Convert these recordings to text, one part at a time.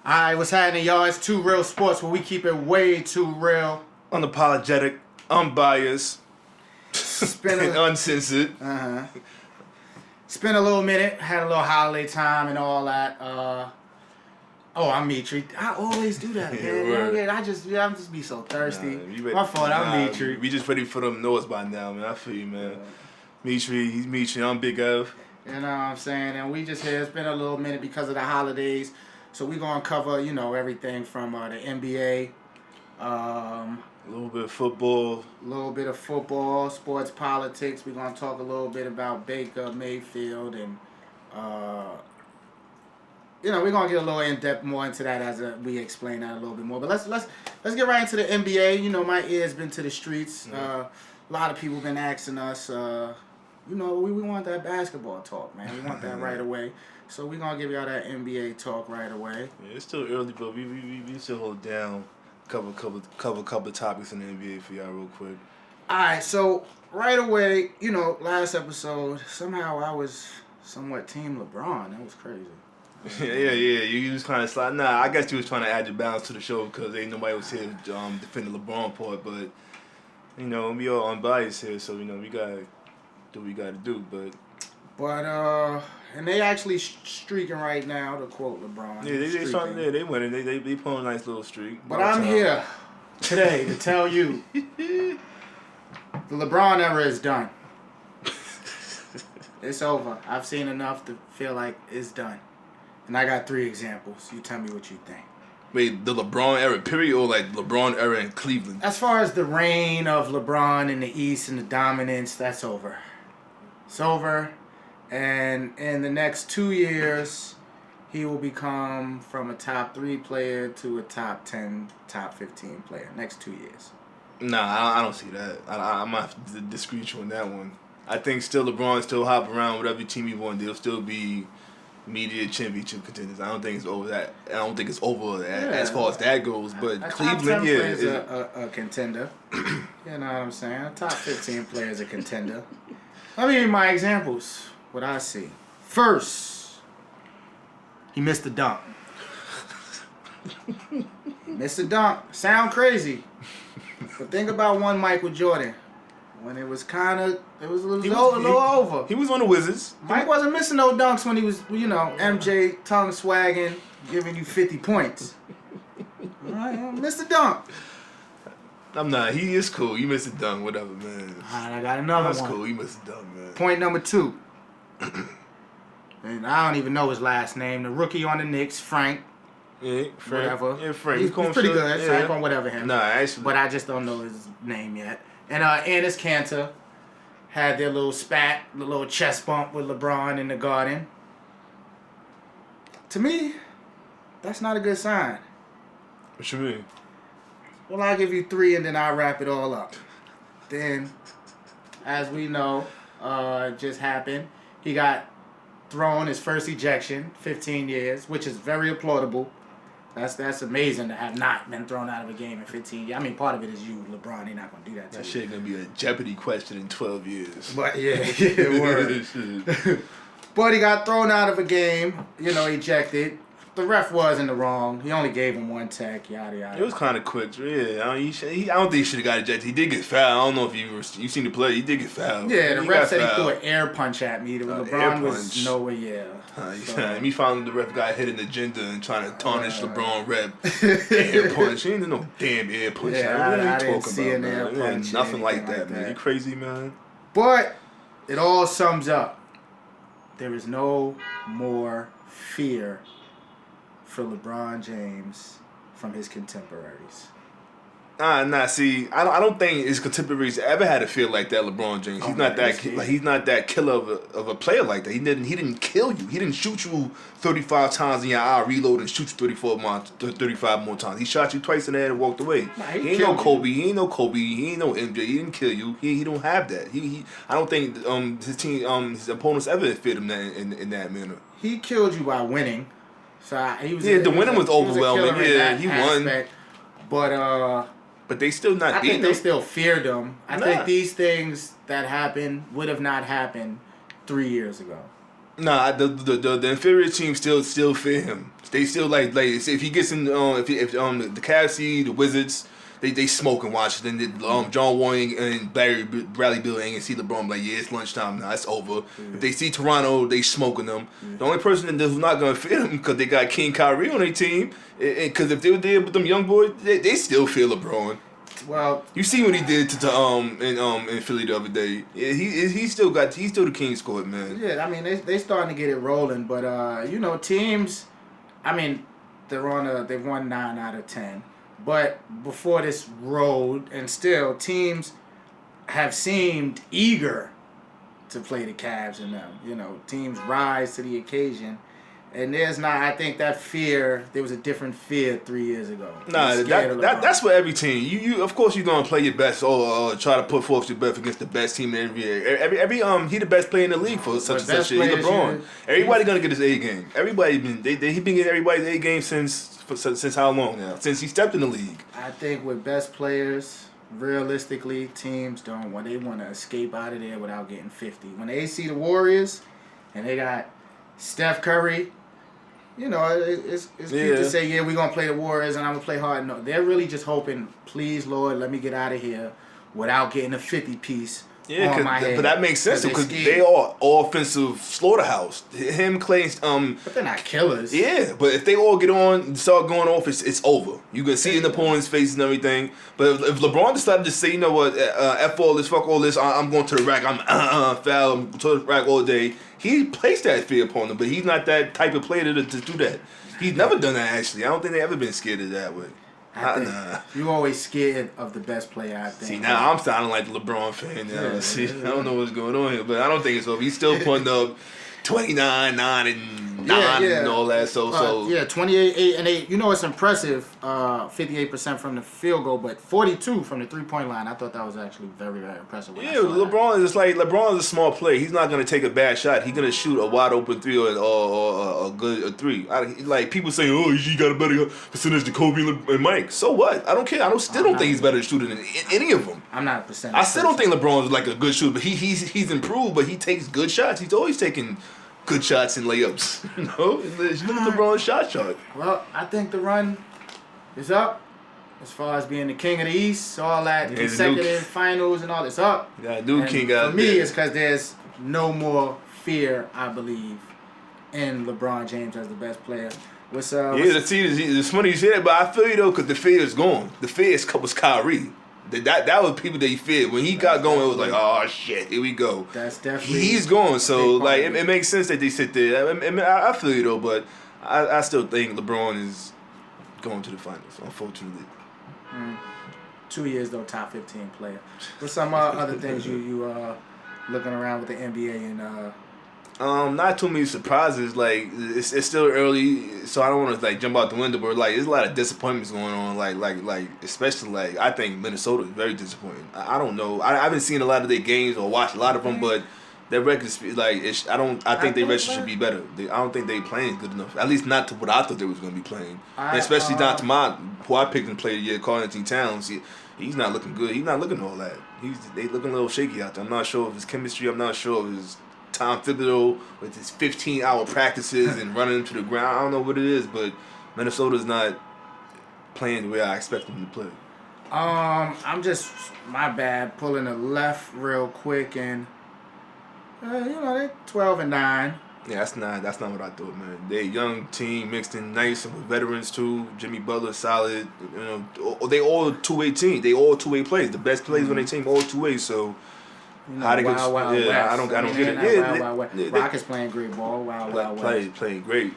Alright, what's happening, y'all? It's Too Real Sports, where we keep it way too real. Unapologetic, unbiased, and uncensored. It's been a little minute. Had a little holiday time and all that. I'm Mitri. I always do that, man. I'm just be so thirsty. My fault. I'm Mitri. We just ready for them noise by now, man. I feel you, man. Mitri, he's Mitri. I'm Big Ev. You know what I'm saying? And we just here. It's been a little minute because of the holidays. So we're going to cover, everything from the NBA. A little bit of football. A little bit of football, sports, politics. We're going to talk a little bit about Baker Mayfield. And, we're going to get a little in-depth more into that as we explain that a little bit more. But let's get right into the NBA. My ear's been to the streets. A lot of people been asking us, we want that basketball talk, man. We want that right away. So we're going to give y'all that NBA talk right away. Yeah, it's still early, but we still hold down cover a couple of topics in the NBA for y'all real quick. All right, so right away, last episode, somehow I was somewhat Team LeBron. That was crazy. Yeah. You was kind of slide. Nah, I guess you was trying to add your balance to the show because ain't nobody was here to defend the LeBron part. But, we all unbiased here, so, we got to do what we got to do. But and they actually streaking right now, to quote LeBron. Yeah, they winning. They pulling a nice little streak. But I'm here today to tell you the LeBron era is done. It's over. I've seen enough to feel like it's done. And I got 3 examples. You tell me what you think. Wait, the LeBron era period or like LeBron era in Cleveland? As far as the reign of LeBron in the East and the dominance, that's over. It's over. And in the next 2 years, he will become from a top 3 player to a top 10, top 15 player. Next 2 years. Nah, I don't see that. I might have to disagree with you on that one. I think still LeBron still hop around whatever team he wants. They'll still be immediate championship contenders. I don't think it's over that. I don't think it's over as far as that goes. But Cleveland, is a contender. You know what I'm saying? A top 15 player is a contender. Let me give you my examples. What I see. First, he missed the dunk. Missed the dunk. Sound crazy. But think about one Michael Jordan. When it was a little over. He was on the Wizards. Mike wasn't missing no dunks when he was, MJ tongue swagging, giving you 50 points. All right, missed the dunk. I'm not. He is cool. You missed the dunk, whatever, man. All right, I got another one. That's cool. You missed the dunk, man. Point number 2. And I don't even know his last name. The rookie on the Knicks, Frank. Yeah, Frank. Whatever. Yeah, Frank. He's pretty good. Yeah. So I ain't gonna whatever him. Nah, actually. But I just don't know his name yet. And Enes Kanter had their little spat, the little chest bump with LeBron in the Garden. To me, that's not a good sign. What you mean? Well, I'll give you 3 and then I'll wrap it all up. Then, as we know, it just happened. He got thrown his first ejection, 15 years, which is very applaudable. That's amazing to have not been thrown out of a game in 15 years. I mean, part of it is you, LeBron. They're not going to do that to you. That shit going to be a Jeopardy question in 12 years. But, word. But he got thrown out of a game, ejected. The ref was in the wrong. He only gave him 1 tech, yada, yada. It was kind of quick. Yeah, I don't think he should have got ejected. He did get fouled. I don't know if you seen the play. He did get fouled. Yeah, the ref said he threw an air punch at me. LeBron was nowhere, Me finding the ref got hit in the agenda and trying to tarnish LeBron rep. Air punch. He ain't no damn air punch. I didn't see an air punch. Nothing like that, man. You crazy, man? But it all sums up. There is no more fear for LeBron James from his contemporaries. See, I don't think his contemporaries ever had a feel like that. LeBron James, he's not that killer of a player like that. He didn't kill you. He didn't shoot you 35 times in your eye, reload and shoot you 35 more times. He shot you twice in the head and walked away. He ain't no Kobe. He ain't no MJ. He didn't kill you. He don't have that. I don't think his team his opponents ever fit him in that manner. He killed you by winning. So the winning was overwhelming. He won. But they still not. I think they still feared him. I think these things that happened would have not happened 3 years ago. Nah, the inferior team still fear him. They still like if he gets in if the Cavs see the Wizards, they smoke and watch. Then John Wall and Bradley Beal ain't gonna see LeBron like, yeah, it's lunchtime now, it's over. If they see Toronto, they smoking them. The only person that's not gonna fear them because they got King Kyrie on their team. Because if they were there with them young boys, they still fear LeBron. Well, you see what he did to in Philly the other day. Yeah, he's still the king squad, man. Yeah, I mean they starting to get it rolling, but teams, I mean they've won 9 out of 10, but before this road and still teams have seemed eager to play the Cavs and them. Teams rise to the occasion. And I think that fear, there was a different fear 3 years ago. Nah, that's what every team. You of course you're gonna play your best or try to put forth your best against the best team in the NBA. Every he the best player in the league for such and such shit. He LeBron. Everybody gonna get his A game. Everybody he been getting everybody's A game since how long now? Since he stepped in the league. I think with best players, realistically, teams they want to escape out of there without getting 50. When they see the Warriors and they got Steph Curry. It's cute to say, yeah, we're going to play the Warriors and I'm going to play hard. No, they're really just hoping, please, Lord, let me get out of here without getting a 50-piece on my head. But that makes sense because they are offensive slaughterhouse. Him, Clay, But they're not killers. Yeah, but if they all get on and start going off, it's over. You can see it in the opponent's face and everything. But if LeBron decided to say, you know what, F all this, fuck all this, I'm going to the rack, I'm foul, I'm to the rack all day. He placed that fear upon them, but he's not that type of player to do that. He's never done that, actually. I don't think they ever been scared of that way. Nah. You're always scared of the best player, I think. See, now I'm sounding like the LeBron fan now. I don't know what's going on here, but I don't think it's over. He's still putting up 29, 9, and 9 and all that. So 28, 8, and 8. It's impressive. 58% from the field goal, but 42 from the 3-point line. I thought that was actually very, very impressive. LeBron is LeBron is a small player. He's not gonna take a bad shot. He's gonna shoot a wide open 3 or a good 3. Like people say, oh, he got a better percentage than Kobe and Mike. So what? I don't care. I still don't think he's better shooter than any of them. I'm not a percentage. I still don't think LeBron's like a good shooter, but he's improved. But he takes good shots. He's always taking good shots and layups. Look at LeBron's shot chart. Well, I think the run is up as far as being the king of the East. All that consecutive finals and all this up. Yeah, new king out there. For me, it's because there's no more fear, I believe, in LeBron James as the best player. It's funny you say that, but I feel you though, because the fear is gone. The fear was Kyrie. That was people that he feared. When he got going, it was like, oh shit, here we go. That's definitely he's gone. So like, it makes sense that they sit there. I feel you though, but I still think LeBron is going to the finals. Unfortunately. 2 years though, top 15 player. What's some other things you looking around with the NBA and not too many surprises. Like it's still early, so I don't want to jump out the window. But there's a lot of disappointments going on. Like especially I think Minnesota is very disappointing. I don't know. I haven't seen a lot of their games or watched a lot of them, but their record I think their record should be better. I don't think they playing good enough. At least not to what I thought they was going to be playing. Especially not to who I picked and played the year, Karl-Anthony Towns. He's not looking good. He's not looking all that. They looking a little shaky out there. I'm not sure of his chemistry. I'm not sure of his Tom Thibodeau with his 15-hour practices and running into the ground. I don't know what it is, but Minnesota's not playing the way I expect them to play. I'm just, my bad, pulling a left real quick and they're 12-9. Yeah, that's not what I thought, man. They're a young team mixed in nice and with veterans too. Jimmy Butler solid. They all two-way team. They all two-way players. The best players on their team all two-way. So. How they I don't get it. Wild West. Rockets playing great ball. Wild West. Playing great.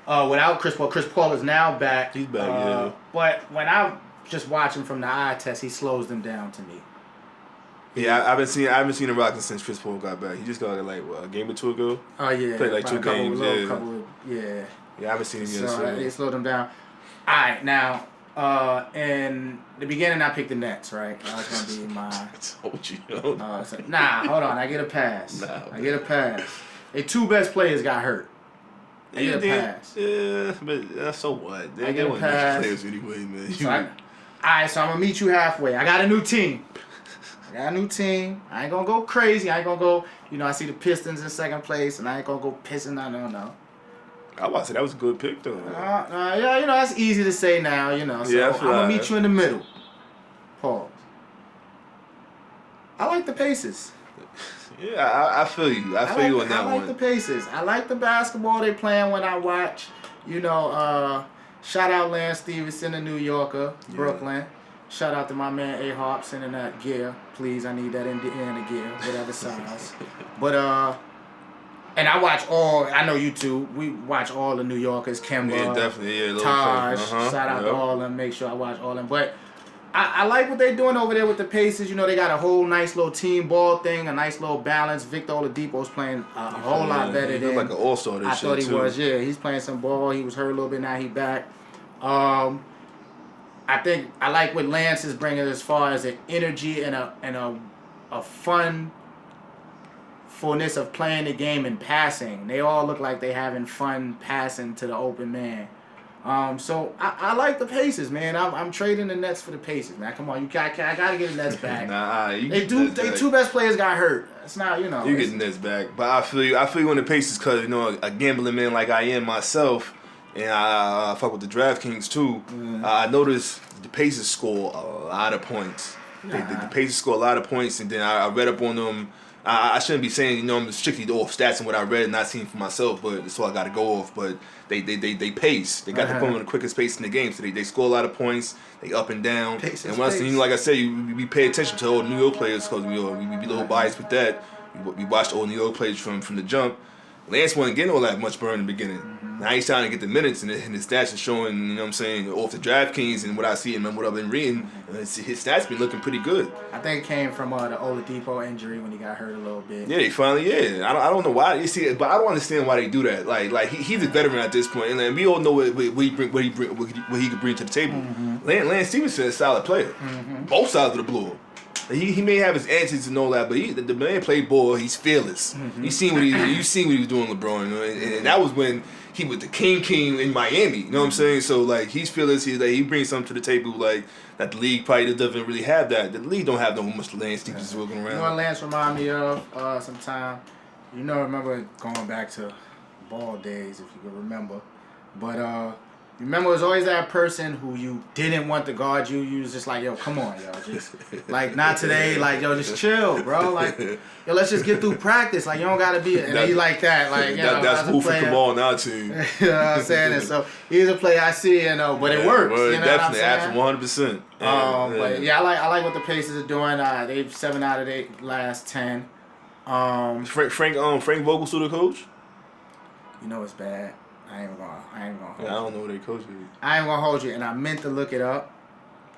Without Chris Paul is now back. He's back, yeah. But when I just watch him from the eye test, he slows them down to me. Yeah, I haven't seen the Rockets since Chris Paul got back. He just got a game or two ago. Oh yeah, played 2 games. Yeah, I haven't seen him yet. So they slowed him down. All right, now. In the beginning, I picked the Nets, right? That was gonna be my. I told you. Hold on. I get a pass. I get a pass. The 2 best players got hurt. I get a pass. Yeah, but so what? I get a pass. Players anyway, man. So I'm gonna meet you halfway. I got a new team. got a new team. I ain't gonna go crazy. I ain't gonna go. I see the Pistons in second place, and I ain't gonna go pissing. No. I was say that was a good pick though. Yeah, that's easy to say now. So Yeah, I'm gonna meet you in the middle. Pause. I like the Pacers. Yeah, I feel you. I feel you on that one. I like the Pacers. I like the basketball they playing when I watch. Shout out Lance Stevenson, the New Yorker, Brooklyn. Shout out to my man A-Harp sending that gear. Please, I need that Indiana gear, whatever size. But and I watch I know you too. We watch all the New Yorkers, Kemba, Yeah, definitely. Yeah, Taj. Shout out to all of them. Make sure I watch all of them. But I like what they're doing over there with the Pacers. They got a whole nice little team ball thing, a nice little balance. Victor Oladipo's playing a whole lot better than like an all-star this I thought he too. was. Yeah, he's playing some ball. He was hurt a little bit. Now he back. I think I like what Lance is bringing as far as an energy and a fun fullness of playing the game and passing. They all look like they having fun passing to the open man. So I like the Pacers, man. I'm trading the Nets for the Pacers, man. Come on, I gotta get the Nets back. They two best players got hurt. It's not, You get the Nets back, but I feel you on the Pacers because a gambling man like I am myself, and I fuck with the DraftKings too. I noticed the Pacers score a lot of points. The Pacers score a lot of points, and then I read up on them. I shouldn't be saying I'm strictly off stats and what I read and not seen for myself, but that's all I got to go off. But they pace. They got the phone in the quickest pace in the game, so they score a lot of points. They up and down. And once like I said, we pay attention to all the New York players because we be a little biased with that. We watched all New York players from the jump. Lance wasn't getting all that much burn in the beginning. Now he's trying to get the minutes, and his stats are showing, off the DraftKings and what I see and what I've been reading, his stats been looking pretty good. I think it came from the Oladipo injury when he got hurt a little bit. Yeah, I don't know why. You see, but I don't understand why they do that. Like he's a veteran at this point, and we all know what he could bring to the table. Lance Stevenson is a solid player, both sides of the ball. He may have his antics and all that, but the man played ball. He's fearless. You seen what he was doing, LeBron, and that was when he was the king in Miami. You know what I'm saying? So like he's fearless. He brings something to the table like that the league probably doesn't really have that. The league don't have no much Lance Stevenson walking around. You know what Lance remind me of sometime? Remember going back to ball days, if you can remember, but. Remember, it was always that person who you didn't want to guard you. You was just like, yo, come on, yo. Just, like, not today. Like, yo, just chill, bro. Like, yo, let's just get through practice. Like, you don't got to be... And he like that. Like, that's food for Kamal now, too. You know what I'm saying? And so, he's a player I see, but it works. Well, you know definitely, what I'm saying? 100%. But, yeah, I like what the Pacers are doing. They've 7 out of their last 10. Frank Vogel still the coach? It's bad. I ain't gonna hold you. I don't know what they coach is. I ain't gonna hold you, and I meant to look it up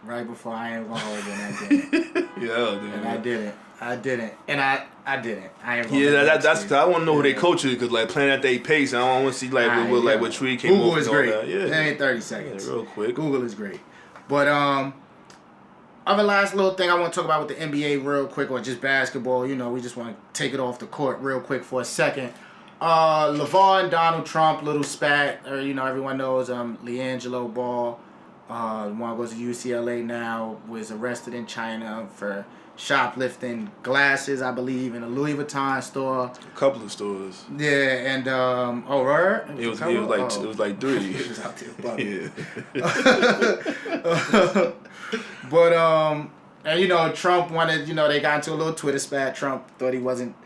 right before I ain't gonna hold you, and I didn't. Dude. And I didn't. And I didn't. I ain't gonna. Yeah, that's because I want to know who they coach is because like playing at their pace, I don't want to see what tree came Google off is and all great. that. Yeah, it ain't 30 seconds. Yeah, real quick. Google is great, but other last little thing I want to talk about with the NBA real quick, or just basketball. We just want to take it off the court real quick for a second. LeVar and Donald Trump, little spat, or everyone knows LiAngelo Ball, one who goes to UCLA now, was arrested in China for shoplifting glasses, I believe, in a Louis Vuitton store. A couple of stores. Yeah, and right? It was like 3. He was out there bugging. Yeah. But and Trump wanted, they got into a little Twitter spat. Trump thought he wasn't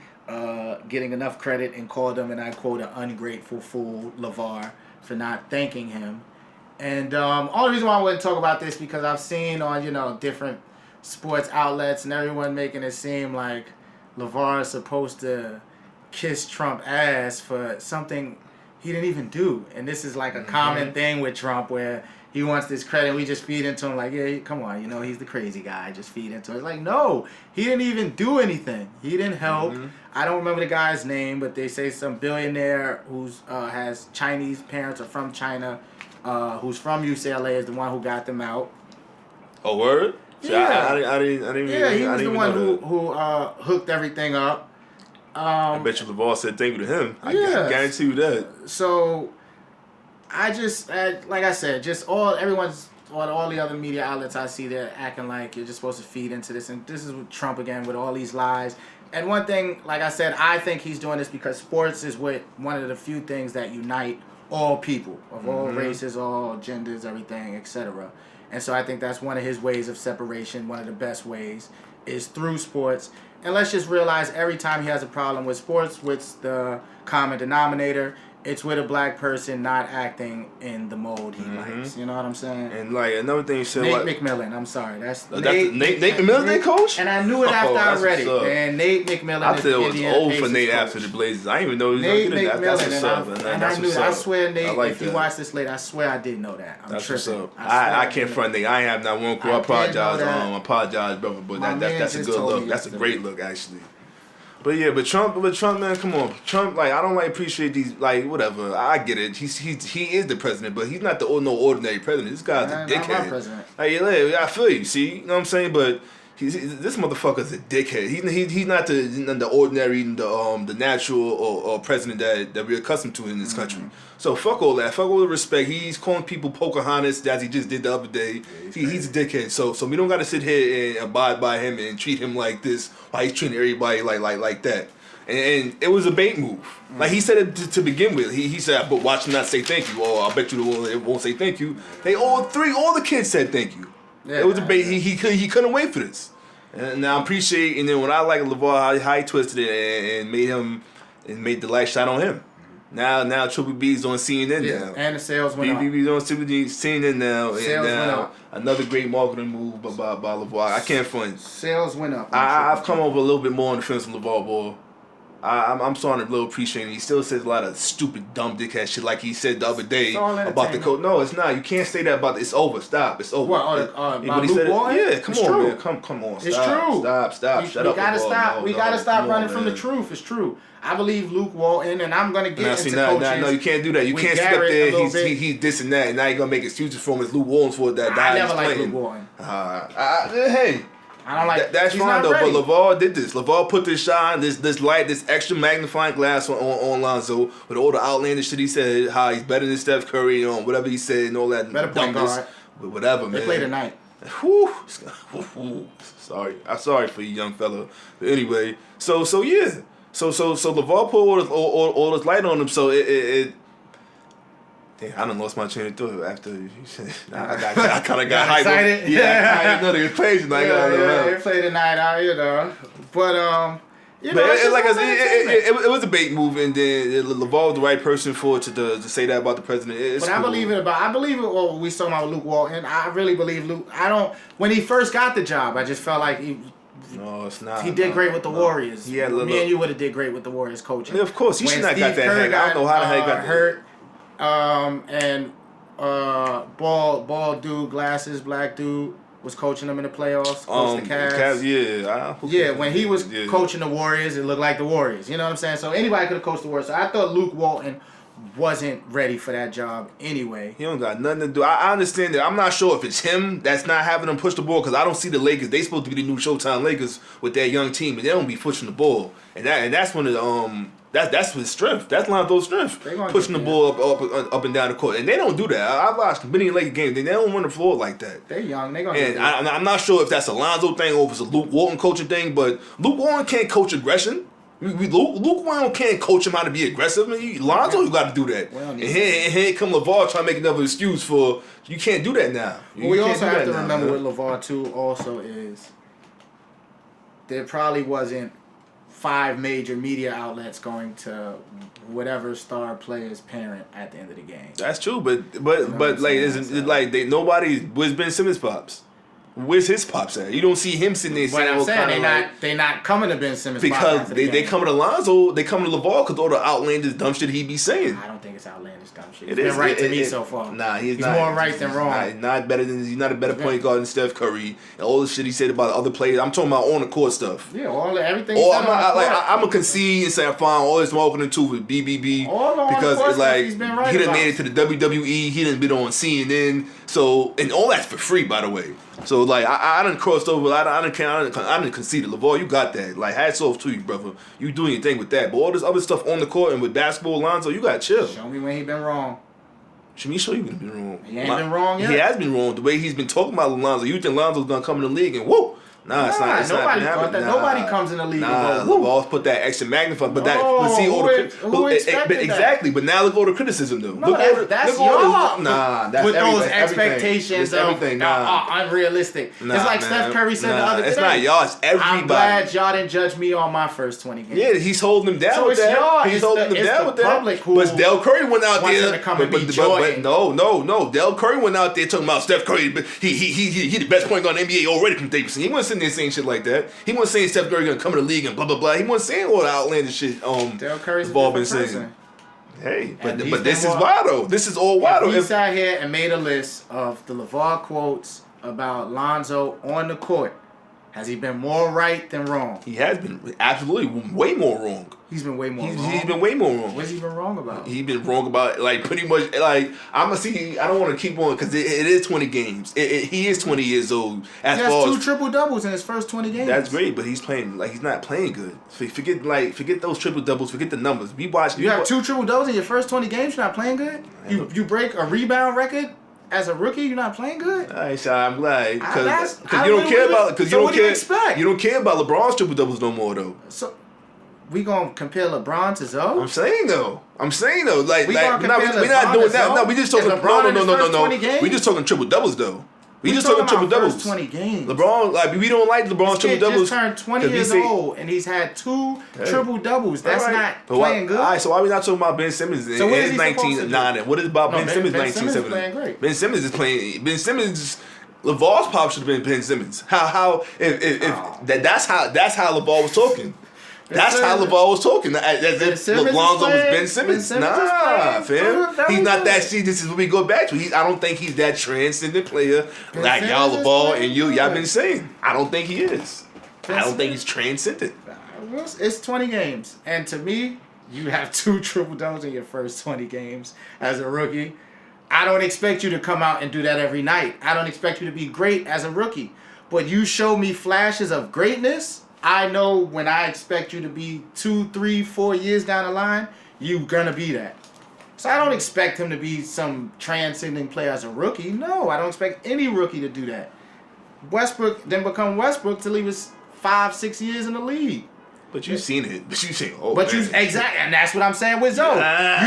getting enough credit and called him, and I quote, an ungrateful fool, LeVar, for not thanking him. And only reason why I wouldn't talk about this because I've seen on different sports outlets and everyone making it seem like LeVar is supposed to kiss Trump ass for something he didn't even do, and this is like a common thing with Trump where he wants this credit. We just feed into him like, yeah, come on, he's the crazy guy. Just feed into it. It's like, no, he didn't even do anything. He didn't help. I don't remember the guy's name, but they say some billionaire who's has Chinese parents or from China, who's from UCLA is the one who got them out. Oh, word? Yeah, I didn't. Yeah, he was the one who hooked everything up. I bet you LeVar said thank you to him. I guarantee you that. So, I just like I said, just everyone's all the other media outlets I see, they're acting like you're just supposed to feed into this, and this is with Trump again with all these lies. And one thing, like I said, I think he's doing this because sports is one of the few things that unite all people of all races, all genders, everything, etc. And so I think that's one of his ways of separation. One of the best ways is through sports. And let's just realize every time he has a problem with sports, what's the common denominator? It's with a black person not acting in the mold he likes. You know what I'm saying? And like another thing you said, Nate like, McMillan. I'm sorry, that's Nate McMillan, their coach. And I knew it after I that's read it. what's up. And Nate McMillan. I is thought it was Indiana old for Pacers Nate coach. after the Blazers. I didn't even know he was Nate gonna do that. That's what's up. McMillan, Man. and That's I knew what's that. I up. swear, Nate. like If you that. watch this later, I swear I did know that. I'm That's what's tripping. up. swear I did can't know front Nate. I have not one clue. I I did know apologize. that. I apologize, brother. But My man that's a just good told look. me That's a yesterday. great look, actually. But yeah, but Trump, man, come on, Trump. Like, I don't like appreciate these. Like, whatever. I get it. He is the president, but he's not no ordinary president. This guy's a Not dickhead. my president. Like, yeah, I feel you. See, you know what I'm saying? But this motherfucker's a dickhead. He's not the ordinary, the natural or president that we're accustomed to in this country. So fuck all that. Fuck all the respect. He's calling people Pocahontas as he just did the other day. He's a dickhead. So we don't got to sit here and abide by him and treat him like this while he's treating everybody like that. And it was a bait move. Like he said it to begin with. He said, "But watch him not say thank you." Or I bet you won't say thank you. All the kids said thank you. Yeah, It was a bait. He couldn't wait for this. And I appreciate. And then when I like LeVar, how he twisted it and made the light shine on him. Now Triple B's on CNN now. And the sales went up. BBB's on CNN now. Sales And went now up. another great marketing move by LeVar. I can't front. Sales went up. I've come over a little bit more on the fence with LeVar Ball. I'm starting to really appreciate it. He still says a lot of stupid, dumb dickhead shit like he said the other day It's all about the entertainment. coach. No, it's not. You can't say that about it's over. Stop. It's over. What, When about he Luke said it- Walton? Yeah, come It's on, true. man. Come on. It's Stop, true. Stop. Shut up. We gotta LeVar. stop. No, We no, gotta stop come on, running from the man. truth. It's true. I believe Luke Walton, and I'm gonna get Now, into see, coaches. no, you can't do that. You with can't sit up Garrett a there. little bit. He's this and that, and now you're gonna make excuses for him as Luke Walton for that. I never he's liked playing. Luke Walton. Hey. I don't like. That's he's fine not though, ready. but LeVar did this. LeVar put this shine, this light, this extra magnifying glass on Lonzo with all the outlandish shit he said, how he's better than Steph Curry, whatever he said and all that Better point dumbness. guard. But whatever, They man. play tonight. Whew. Sorry. I'm sorry for you, young fella. But anyway, so yeah. So LeVar put all this light on him, so it damn, I done lost my train of thought after you said. I kind of got hyped. excited? Yeah, I didn't know they were playing tonight. They play tonight out, But you know, But it's just like I all said, entertainment. it was a bait move, and then LeVar was the right person for it to say that about the president. It's But I cool. believe it. What we talking about with Luke Walton. I really believe Luke. When he first got the job, I just felt like No, it's not. he did great with the Warriors. Yeah, Me and you would have did great with the Warriors coaching. Yeah, of course, he When should not got Steve that Kerr heck. I don't know how the heck got hurt. And bald dude, glasses, black dude was coaching them in the playoffs. Coached the Cavs. Yeah, when he was coaching the Warriors, it looked like the Warriors. You know what I'm saying? So anybody could have coached the Warriors. So I thought Luke Walton wasn't ready for that job anyway. He don't got nothing to do. I understand that. I'm not sure if it's him that's not having them push the ball because I don't see the Lakers. They supposed to be the new Showtime Lakers with their young team, and they don't be pushing the ball. And that's one of the that's his strength. That's Lonzo's strength. They gonna Pushing get the ball up and down the court, and they don't do that. I've watched many Lakers games. They don't run the floor like that. They young. They gonna. And get I'm not sure if that's a Lonzo thing or if it's a Luke Walton coaching thing, but Luke Walton can't coach aggression. Luke Walton can't coach him how to be aggressive. Lonzo, you got to do that. Well, And here come LeVar trying to make another excuse for you can't do that now. Well, we also have to remember with LeVar too. Also, is there probably wasn't 5 major media outlets going to whatever star player's parent at the end of the game. That's true, but what I'm like saying? isn't it like nobody where's Ben Simmons pops? Where's his pops at? You don't see him sitting there But saying, I'm "Well, saying kinda they not coming to Ben Simmons because after they the game. come to Lonzo, they come to LeVar because all the outlandish dumb shit he be saying. I don't think it's outlandish dumb shit. It He's is been right to it- me it- so far. Nah, he's He's not. more right than wrong. He's not a better point guard than Steph Curry and all the shit he said about other players. I'm talking about on the court stuff. Yeah, everything. Or he said I'm on not, the like court. I'm gonna concede and say I'm fine. All this marketing too with BBB All on the because court it's stuff like he's been right he done about. made it to the WWE. He done been on CNN. So and all that's for free, by the way. So like I done crossed over. I done conceded. LeVar, you got that. Like hats off to you, brother. You doing your thing with that. But all this other stuff on the court and with basketball, Lonzo, you got to chill. Show me when he been wrong. Should me show you been wrong? He ain't been wrong yet. He has been wrong. The way he's been talking about Lonzo, you think Lonzo's gonna come in the league and whoa? Nah, it's not. Nobody not thought that. Nah, Nobody comes in the league. Nah, and go, LaVar's put that extra magnifier, but who expected that? Exactly. But now look at all the criticism though. No, that's y'all. That's with everything. those expectations of unrealistic. Nah, it's like man. Steph Curry said the other day. It's not y'all. It's everybody. I'm glad y'all didn't judge me on my first 20 games. Yeah, he's holding them down So with it's that. y'all. He's It's holding the- them it's down the with that. public who But Del Curry went out wants there. him to come and be Jordan. No. Del Curry went out there talking about Steph Curry. He the best point guard in the NBA already from Davidson. He wasn't sitting there saying shit like that. He wasn't saying Steph Curry gonna come in the league and blah blah blah. He wasn't saying all the outlandish shit. Del Curry's a LaVar been different saying. person. Hey, And but he's this been is more- why though. This is all why though. He sat here and made a list of the LaVar quotes about Lonzo on the court. Has he been more right than wrong? He has been absolutely way more wrong. He's been way more wrong. He's been way more wrong. What's he been wrong about? He been wrong about like pretty much like I'm gonna see. I don't want to keep on because it is 20 games. He is 20 years old. As He far has 2 as triple doubles in his first 20 games. that's great, but he's playing like he's not playing good. Forget those triple doubles. Forget the numbers. We watch. You have 2 triple doubles in your first 20 games. You're not playing good. You break a rebound record as a rookie. You're not playing good. All right, so I'm glad because I you don't mean, care what- about because so you what don't do you care. expect? You don't care about LeBron's triple doubles no more though. So we gonna compare LeBron to Zoe? I'm saying though, like We like gonna we're compare not LeBron doing to that. Zoe? No, we just Is talking. LeBron in his No. first 20 games? We just talking triple doubles though. We just talking triple about doubles. first 20 games. LeBron, like we don't like LeBron's This kid triple doubles. just turned 20 years old and he's had 2 triple doubles. That's not playing good. All right, so why we not talking about Ben Simmons? So what is he supposed to 19 do? nah, then what is about No, Ben Simmons? Ben Simmons 1970. playing great. Ben Simmons is playing. Ben Simmons. LeVar's pop should have been Ben Simmons. How if that's how LeVar was talking. That's how LeVar was talking. As if Lonzo was Ben Simmons. Nah, fam. He's not that. See, this is what we go back to. I don't think he's that transcendent player like y'all LeVar and y'all been saying. I don't think he is. I don't think he's transcendent. It's 20 games. And to me, you have 2 triple doubles in your first 20 games as a rookie. I don't expect you to come out and do that every night. I don't expect you to be great as a rookie. But you show me flashes of greatness. I know when I expect you to be 2, 3, 4 years down the line, you're going to be that. So I don't expect him to be some transcending player as a rookie. No, I don't expect any rookie to do that. Westbrook didn't become Westbrook till he was 5, 6 years in the league. But you've seen it. But you say, oh, But man. exactly, and that's what I'm saying with Zoe.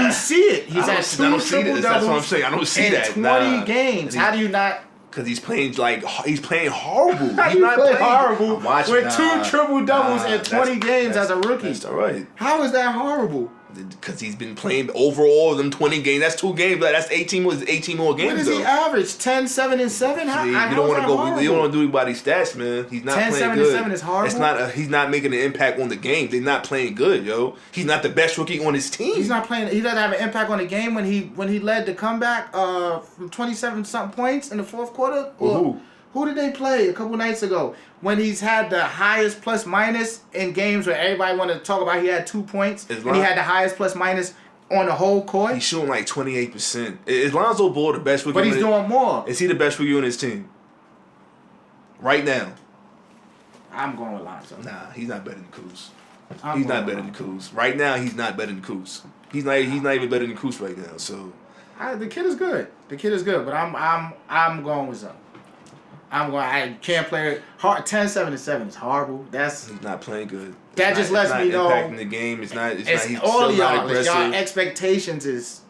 You see it. He's had 2 triple doubles. That's what I'm saying. I don't see in that. 20 games. How do you not? Because he's playing horrible. How He's do you not play playing horrible watching, with 2 triple doubles in 20 games that's as a rookie? That's all right. How is that horrible? Because he's been playing overall them 20 games. That's 2 games. That's 18 more games. What does he average? 10, 7, and 7? How, See, you how don't is want to that go. horrible? You don't want to do anybody's stats, man. He's not 10, playing 7, good. and 7 is horrible? It's not. He's not making an impact on the game. They're not playing good, yo. He's not the best rookie on his team. He's not playing. He doesn't have an impact on the game when he led the comeback from 27 something points in the fourth quarter. Who? Who did they play a couple nights ago? When he's had the highest plus minus in games where everybody wanted to talk about he had 2 points and he had the highest plus minus on the whole court. He's shooting like 28%. Is Lonzo Ball the best rookie? But he's doing more. Is he the best rookie on his team? Right now. I'm going with Lonzo. Nah, he's not better than Kuz. He's not better than Kuz. Right now, he's not better than Kuz. He's not even better than Kuz right now. So The kid is good. But I'm going with Zoe. I can't play it. 10, 7, and 7 is horrible. he's not playing good. That just lets me know impacting the game. He's It's he's all still not y'all. aggressive. Y'all expectations is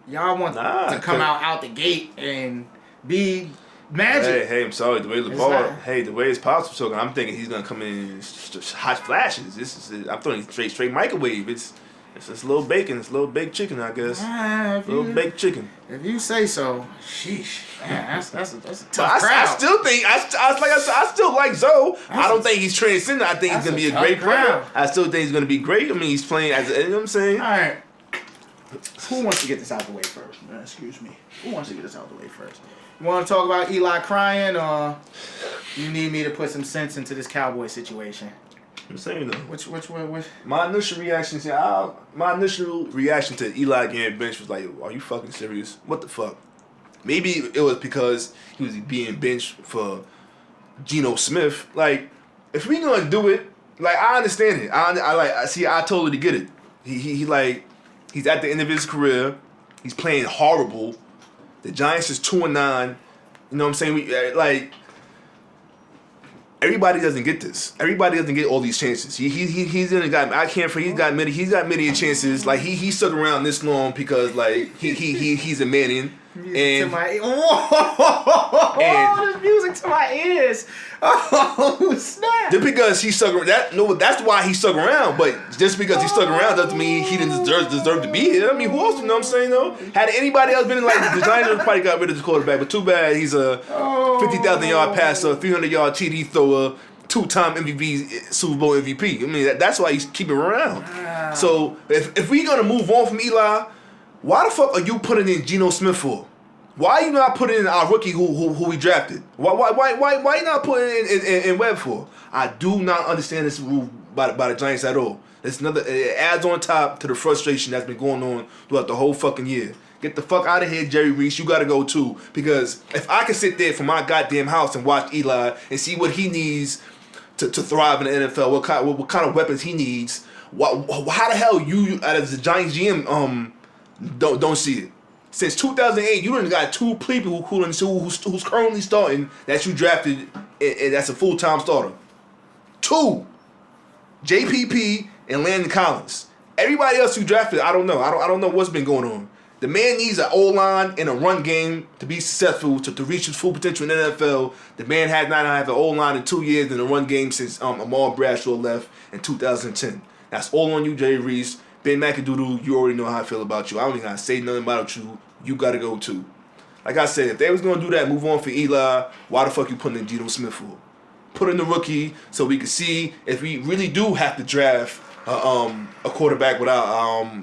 y'all want to come out the gate and be magic. Hey, I'm sorry. The way not. the way his pops was talking, I'm thinking he's gonna come in hot flashes. I'm throwing straight microwave. It's just a little bacon. It's a little baked chicken, I guess. Baked chicken. If you say so, sheesh. Man, that's a tough But crowd. I still think I still like Zoe. I don't think he's transcendent. I think he's gonna be a great player. crowd. I still think he's gonna be great. I mean, he's playing as you know what I'm saying. All right. Who wants to get this out the way first? Excuse me. Who wants to get this out the way first? You want to talk about Eli crying, or you need me to put some sense into this Cowboy situation? I'm saying though. Which? My initial reaction to Eli getting benched was like, "Are you fucking serious? What the fuck?" Maybe it was because he was being benched for Geno Smith. Like, if we gonna do it, like I understand it. I totally get it. He he's at the end of his career. He's playing horrible. The Giants is 2-9. You know what I'm saying? Everybody doesn't get this. Everybody doesn't get all these chances. He's got many chances. Like he stuck around this long because like he's a Mannion. Music to my there's music to my ears. Oh snap! Just because he stuck around, that's why he stuck around. But just because he stuck around doesn't mean he didn't deserve to be here. I mean, who else? You know what I'm saying? Though, had anybody else been like the Giants, probably got rid of the quarterback. But too bad he's a 50,000 yard passer, 300 yard TD thrower, 2-time MVP, Super Bowl MVP. I mean, that's why he's keeping around. So if we gonna move on from Eli, why the fuck are you putting in Geno Smith for? Why are you not putting in our rookie who we drafted? Why you not putting in Webb for? I do not understand this move by the Giants at all. It adds on top to the frustration that's been going on throughout the whole fucking year. Get the fuck out of here, Jerry Reese. You gotta go too. Because if I can sit there from my goddamn house and watch Eli and see what he needs to thrive in the NFL, what kind of weapons he needs, how the hell you as the Giants GM don't see it? Since 2008, you done got 2 people who's currently starting that you drafted, and that's a full-time starter. 2, JPP and Landon Collins. Everybody else you drafted, I don't know. I don't know what's been going on. The man needs an O-line and a run game to be successful, to reach his full potential in the NFL. The man has not had an O-line in 2 years and a run game since Amar Bradshaw left in 2010. That's all on you, Jerry Reese. Ben McAdoodle, you already know how I feel about you. I don't even gotta say nothing about you. You gotta go too. Like I said, if they was gonna do that, move on for Eli, why the fuck you putting in Geno Smith for? Put in the rookie so we can see if we really do have to draft a quarterback without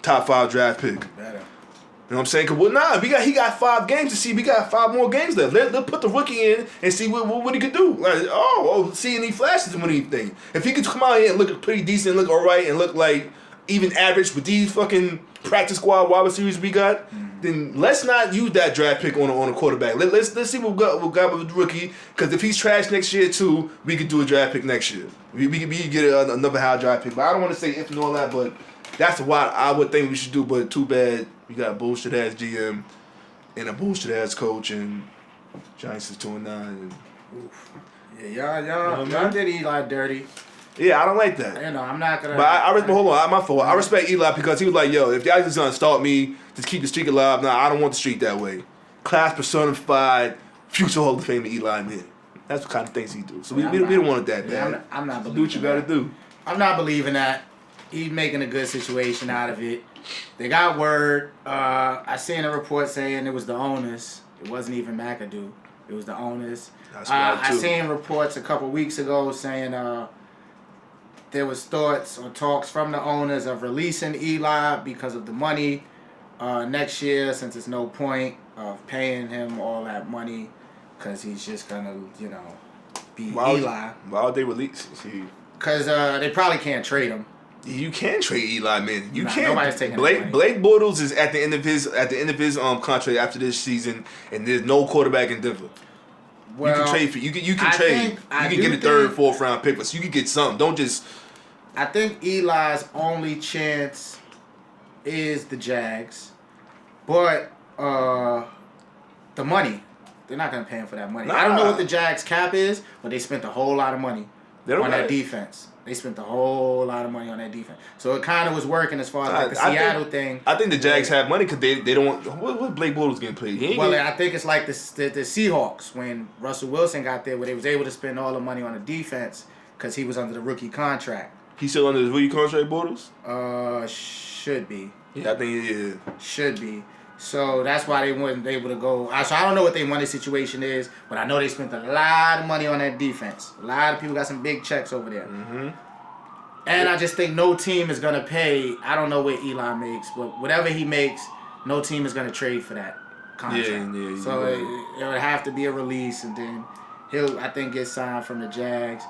top 5 draft pick. Better. You know what I'm saying? Cause he got 5 games to see. We got 5 more games left. Let's put the rookie in and see what he could do. Like, see any flashes and anything. If he could come out here and look pretty decent, look all right, and look like even average with these fucking practice squad wide receivers we got, then let's not use that draft pick on a quarterback. Let's see what we got with the rookie. Because if he's trash next year too, we could do a draft pick next year. We could get another high draft pick. But I don't want to say if and all that. But that's what I would think we should do. But too bad we got a bullshit ass GM and a bullshit ass coach, and Giants is 2-9. Yeah, y'all did Eli dirty. Yeah, I don't like that. You know, I'm not gonna. But hold on, my fault. I respect Eli because he was like, yo, if y'all just gonna start me, just keep the streak alive. Nah, I don't want the streak that way. Class personified, future Hall of Famer Eli Manning. That's the kind of things he do. So we don't want it that bad. I'm not believing. Do what you gotta do. I'm not believing that. He's making a good situation out of it. They got word. I seen a report saying it was the owners. It wasn't even McAdoo. It was the owners. I seen reports a couple weeks ago saying there was thoughts or talks from the owners of releasing Eli because of the money next year, since there's no point of paying him all that money because he's just gonna, be Eli. Why would they release? Because they probably can't trade him. You can trade Eli Manning. You can't. Nobody's taking Blake Bortles is at the end of his contract after this season, and there's no quarterback in Denver. Well, you can trade for you can trade. You can get a 3rd, 4th round pick, so you can get something. Don't just. I think Eli's only chance is the Jags, but the money. They're not gonna pay him for that money. I don't know what the Jags cap is, but they spent a whole lot of money on that defense. They spent a whole lot of money on that defense. So it kind of was working as far as the Seattle thing. I think the Jags have money because they don't want... What Blake Bortles getting paid? I think it's like the Seahawks when Russell Wilson got there, where they was able to spend all the money on the defense because he was under the rookie contract. He's still under the rookie contract, Bortles? Should be. Yeah, I think he is. Should be. So that's why they weren't able to go. So I don't know what their money situation is, but I know they spent a lot of money on that defense. A lot of people got some big checks over there. Mm-hmm. And I just think no team is going to pay. I don't know what Eli makes, but whatever he makes, no team is going to trade for that contract. Yeah, so it would have to be a release, and then he'll, I think, get signed from the Jags.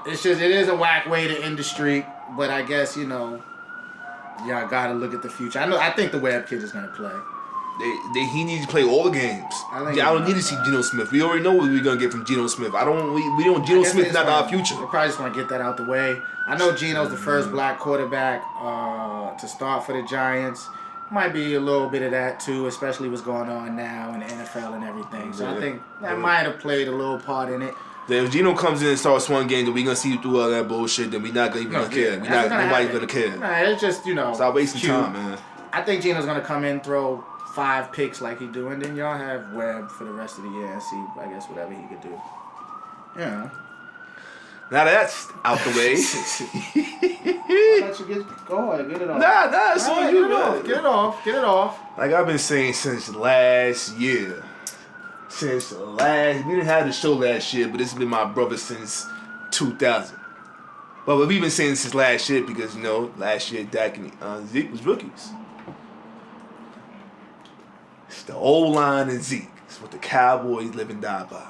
It is a whack way to end the streak, but I guess, y'all got to look at the future. I think the Webb kid is going to play. He needs to play all the games. I don't need to see Geno Smith. We already know what we're going to get from Geno Smith. Geno Smith is not our future. They probably just want to get that out the way. I know Geno's the first black quarterback to start for the Giants. might be a little bit of that too, especially what's going on now in the NFL and everything. So I think that might have played a little part in it. Then if Geno comes in and starts one game, then we gonna see you through all that bullshit. Then we not gonna even care. Nobody's gonna care. Nah, it's just stop wasting time, man. I think Geno's gonna come in, throw 5 picks like he do, and then y'all have Webb for the rest of the year and see, I guess, whatever he could do. Yeah. Now that's out the way. I'll let you go ahead, get it off. Nah, it's on you, man. Get it off. Like I've been saying since last year. We didn't have the show last year, but this has been my brother since 2000. But we've been saying since last year because, last year Dak and Zeke was rookies. It's the O-line and Zeke. It's what the Cowboys live and die by.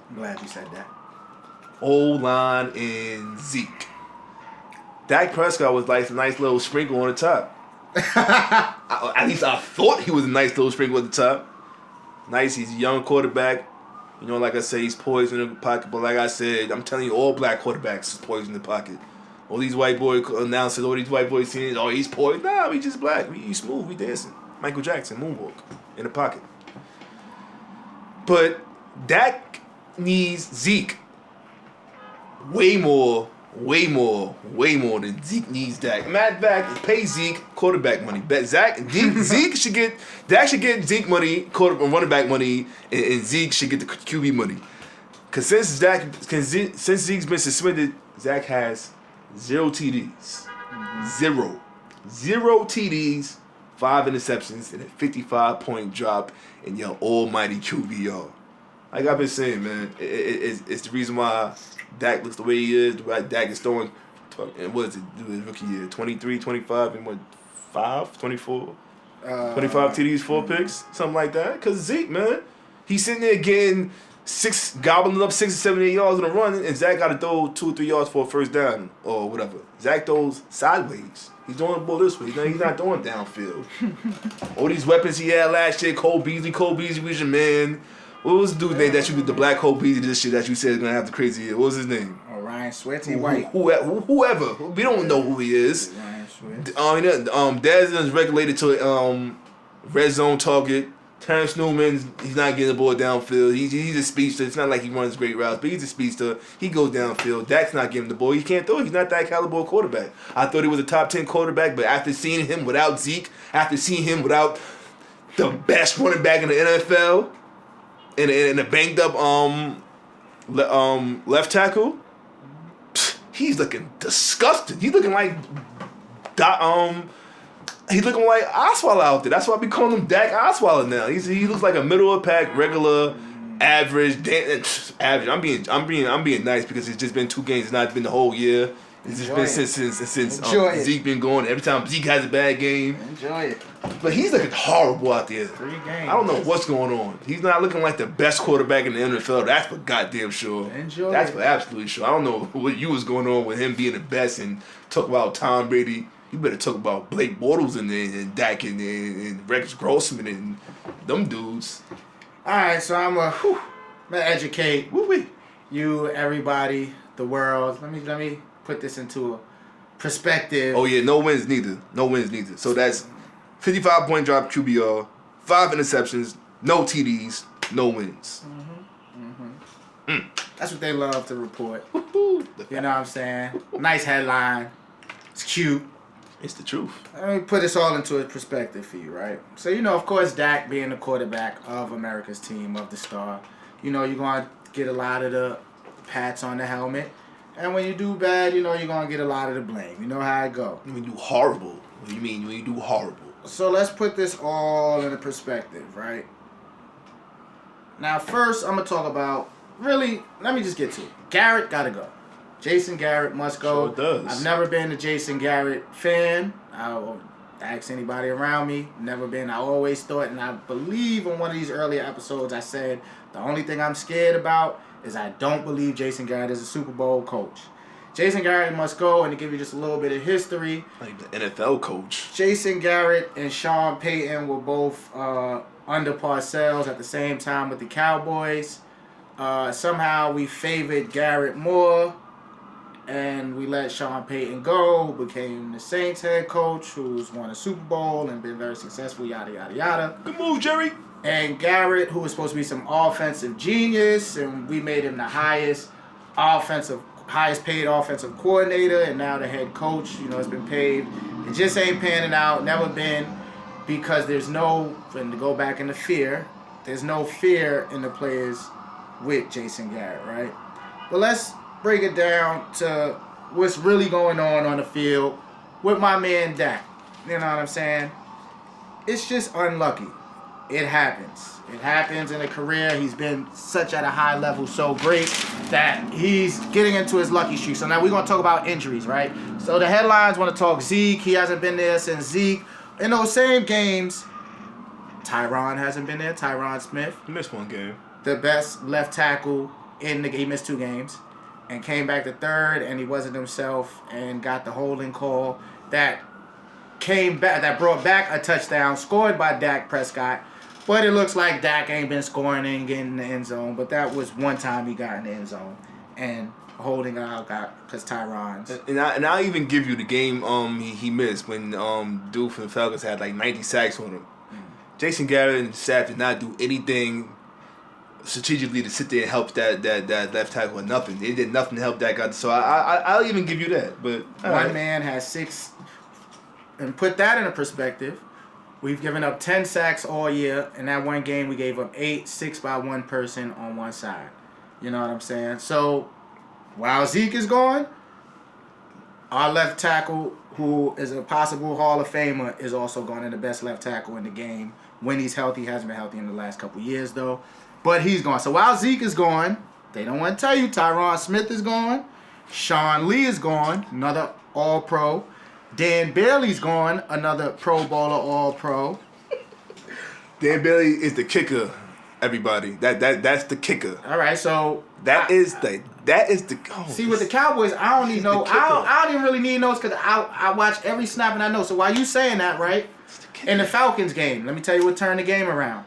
I'm glad you said that. O-line and Zeke. Dak Prescott was like a nice little sprinkle on the top. At least I thought he was a nice little sprinkle at the top. Nice, he's a young quarterback. Like I say, he's poised in the pocket. But like I said, I'm telling you, all black quarterbacks is poised in the pocket. All these white boy announcers, all these white boy scenes, he's poised. Nah, we just black. He's smooth. We dancing. Michael Jackson, moonwalk in the pocket. But Dak needs Zeke way more than Zeke needs Dak. Matter of fact, pay Zeke quarterback money. Zeke should get Zeke money, running back money, and Zeke should get the QB money. Because since Zeke's been suspended, Zach has 0 TDs. Zero TDs, 5 interceptions, and a 55-point drop in your almighty QB, Like I've been saying, man, it's the reason why Dak looks the way he is. Dak is throwing, and what is it, his rookie year? 23, 25, and what, 24? 25 TDs, 4 picks? Something like that. Because Zeke, man, he's sitting there getting gobbling up 6 or 7, 8 yards on a run, and Zach got to throw 2 or 3 yards for a first down or whatever. Zach throws sideways. He's throwing the ball this way. He's not throwing downfield. All these weapons he had last year, Cole Beasley was your man. What was the dude's name that you did the black Cole Beasley this shit that you said is gonna have the crazy year? What was his name? Ryan Sweaty White. Whoever. We don't know who he is. Ryan Sweat. Dez is regulated to red zone target. Terrence Newman, he's not getting the ball downfield. He's a speedster. It's not like he runs great routes, but he's a speedster. He goes downfield. Dak's not getting the ball. He can't throw. He's not that caliber quarterback. I thought he was a top 10 quarterback, but after seeing him without Zeke, after seeing him without the best running back in the NFL, and a banged up left tackle, he's looking disgusting. He's looking like Osweiler out there. That's why we call him Dak Osweiler now. He looks like a middle of the pack, regular, average. I'm being nice because it's just been 2 games. It's not been the whole year. It's just been since Zeke been going. Every time Zeke has a bad game, enjoy it. But he's looking horrible out there. 3 games. I don't know what's going on. He's not looking like the best quarterback in the NFL. That's for goddamn sure. That's for absolutely sure. I don't know what was going on with him being the best and talk about Tom Brady. You better talk about Blake Bortles and Dak and Rex Grossman and them dudes. All right, so I'm gonna educate you, everybody, the world. Let me put this into a perspective. Oh yeah, no wins neither. So that's 55-point drop QBR, 5 interceptions, no TDs, no wins. That's what they love to report. You know what I'm saying? Nice headline. It's cute. It's the truth. Let me put this all into a perspective for you, right? So, of course, Dak being the quarterback of America's team, of the star, you're going to get a lot of the pats on the helmet. And when you do bad, you're going to get a lot of the blame. You know how it go. When you do horrible. What do you mean when you do horrible? So let's put this all in a perspective, right? Now, first, I'm going to talk about, let me just get to it. Garrett got to go. Jason Garrett must go. Sure does. I've never been a Jason Garrett fan. I'll ask anybody around me. Never been. I always thought, and I believe in one of these earlier episodes, I said the only thing I'm scared about is I don't believe Jason Garrett is a Super Bowl coach. Jason Garrett must go, and to give you just a little bit of history. Like the NFL coach. Jason Garrett and Sean Payton were both under Parcells at the same time with the Cowboys. Somehow we favored Garrett more. and we let Sean Payton go, who became the Saints head coach, who's won a Super Bowl and been very successful, yada, yada, yada. Good move, Jerry. And Garrett, who was supposed to be some offensive genius, and we made him the highest paid offensive coordinator, and now the head coach, has been paid. It just ain't panning out, never been, because there's no, and to go back into fear, there's no fear in the players with Jason Garrett, right? But let's break it down to what's really going on the field with my man Dak. You know what I'm saying? It's just unlucky. It happens. It happens in a career. He's been such at a high level, so great that he's getting into his lucky streak. So now we're going to talk about injuries, right? So the headlines want to talk Zeke. He hasn't been there since Zeke. In those same games, Tyron hasn't been there. Tyron Smith. He missed one game. The best left tackle in the game. He missed 2 games and came back to third, and he wasn't himself and got the holding call that brought back a touchdown scored by Dak Prescott. But it looks like Dak ain't been scoring and getting in the end zone. But that was one time he got in the end zone. And holding out because Tyron's. And I'll even give you the game he missed when Doof and Falcons had like 90 sacks on him. Jason Garrett and staff did not do anything strategically to sit there and help that left tackle with nothing. They did nothing to help that guy. So I'll even give you that. But one man has 6. And put that in a perspective. We've given up 10 sacks all year. In that one game, we gave up 8, 6 by one person on one side. You know what I'm saying? So, while Zeke is gone, our left tackle, who is a possible Hall of Famer, is also gone, and the best left tackle in the game. When he's healthy, he hasn't been healthy in the last couple years, though. But he's gone. So, while Zeke is gone, they don't want to tell you Tyron Smith is gone. Sean Lee is gone, another All-Pro. Dan Bailey's gone, another Pro Bowler, All-Pro. Dan Bailey is the kicker, everybody. That's the kicker. All right, so that is the. See, with the Cowboys, I don't need no. I don't even really need notes because I watch every snap and I know. So while you saying that, right? In the Falcons game, let me tell you what turned the game around.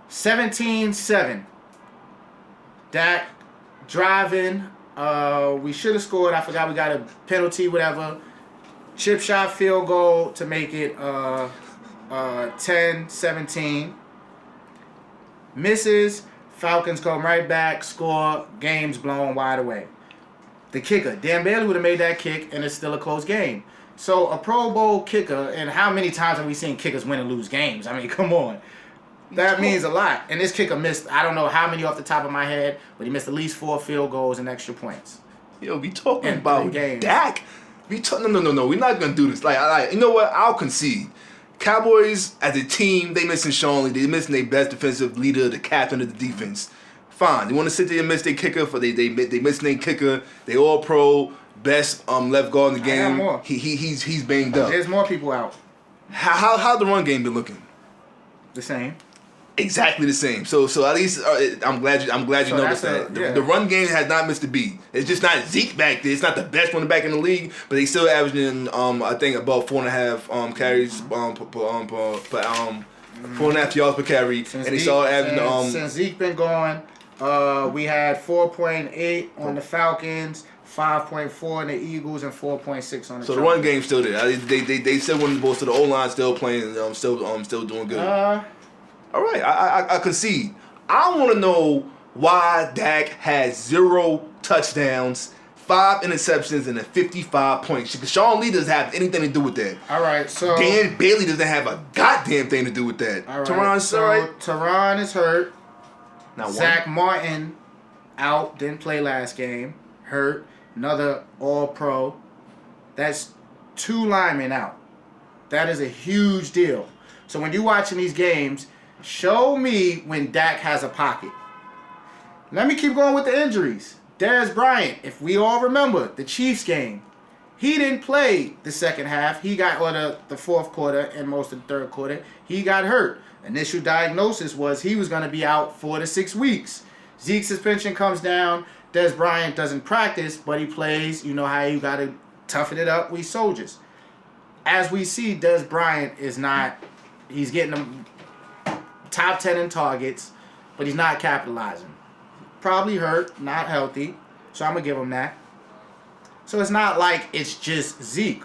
17-7. Dak driving. We should have scored. I forgot we got a penalty, whatever. Chip shot field goal to make it 10-17. Misses. Falcons come right back, score, game's blown wide away. The kicker, Dan Bailey would have made that kick, and it's still a close game. So a Pro Bowl kicker, and how many times have we seen kickers win and lose games? I mean, come on. That means a lot. And this kicker missed, I don't know how many off the top of my head, but he missed at least 4 field goals and extra points. Yo, we talking about Dak. No. We're not gonna do this. Like, you know what? I'll concede. Cowboys as a team, they missing Sean Lee. They missing their best defensive leader, the captain of the defense. Fine. They want to sit there and miss their kicker for they missing their kicker. They all pro, best left guard in the game. I got more. He's banged up. There's more people out. How the run game been looking? The same. Exactly the same. So at least I'm glad you noticed that. The run game has not missed a beat. It's just not Zeke back there. It's not the best running back in the league, but they still averaging I think about 4.5 carries per 4.5 yards per carry, and they saw averaging since Zeke been gone, we had 4.8 on the Falcons, 5.4 on the Eagles, and 4.6 on the. So the run game's still there. They still winning the ball. So the O line still playing. Still doing good. All right, I concede. I want to know why Dak has 0 touchdowns, 5 interceptions, and a 55 point shot. Because Sean Lee doesn't have anything to do with that. All right, so Dan Bailey doesn't have a goddamn thing to do with that. All right, Tyron is hurt. Now Zach Martin out, didn't play last game, hurt. Another All-Pro. That's 2 linemen out. That is a huge deal. So when you're watching these games, show me when Dak has a pocket. Let me keep going with the injuries. Dez Bryant, if we all remember, the Chiefs game, he didn't play the second half. He got, or the fourth quarter and most of the third quarter, he got hurt. Initial diagnosis was he was going to be out 4 to 6 weeks. Zeke's suspension comes down. Dez Bryant doesn't practice, but he plays. You know how you got to toughen it up. We soldiers. As we see, Dez Bryant is not, he's getting them top 10 in targets, but he's not capitalizing. Probably hurt, not healthy, so I'm going to give him that. So it's not like it's just Zeke.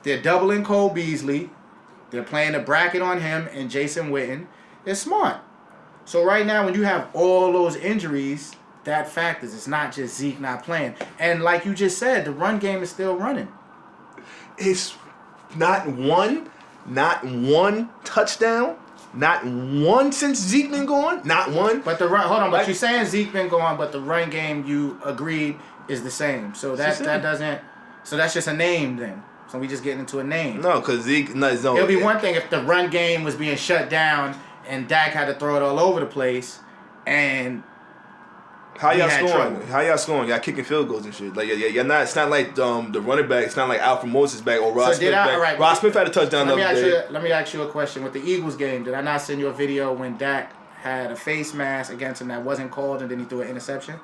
They're doubling Cole Beasley. They're playing a bracket on him and Jason Witten. It's smart. So right now, when you have all those injuries, that factors. It's not just Zeke not playing. And like you just said, the run game is still running. It's not one touchdown. Not one since Zeke been gone. Not one. But the run, hold on. But you're saying Zeke been gone, but the run game you agreed is the same. So that doesn't. So that's just a name then. So we just getting into a name. No, because Zeke. No, it'll be one thing if the run game was being shut down and Dak had to throw it all over the place, and how y'all scoring? How y'all scoring? Y'all kicking field goals and shit. Like you're not. It's not like the running back. It's not like Alfred Moses back or Ross Smith back. Right, Ross Smith had a touchdown the other day. Let me ask you a question. With the Eagles game, did I not send you a video when Dak had a face mask against him that wasn't called and then he threw an interception?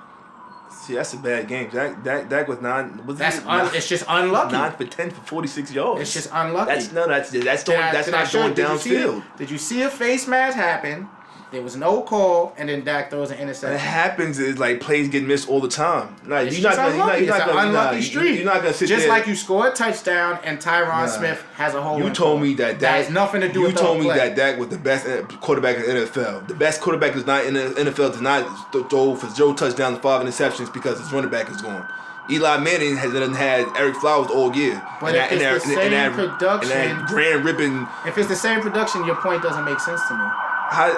See, that's a bad game. Dak was nine. It's just unlucky. 9 for 10 for 46 yards. It's just unlucky. That's not going downfield. Did you see a face mask happen? There was no call, and then Dak throws an interception. What happens is like plays get missed all the time. Like it's an unlucky streak. You're not gonna sit just there. Like you score a touchdown and Tyron Smith has a hole. You told me that has nothing to do with the You told me play. that Dak was the best quarterback in the NFL. The best quarterback is not in the NFL. Does not throw for 0 touchdowns and 5 interceptions because his running back is gone. Eli Manning hasn't had Eric Flowers all year. But if it's the same production, grand ripping. If it's the same production, your point doesn't make sense to me.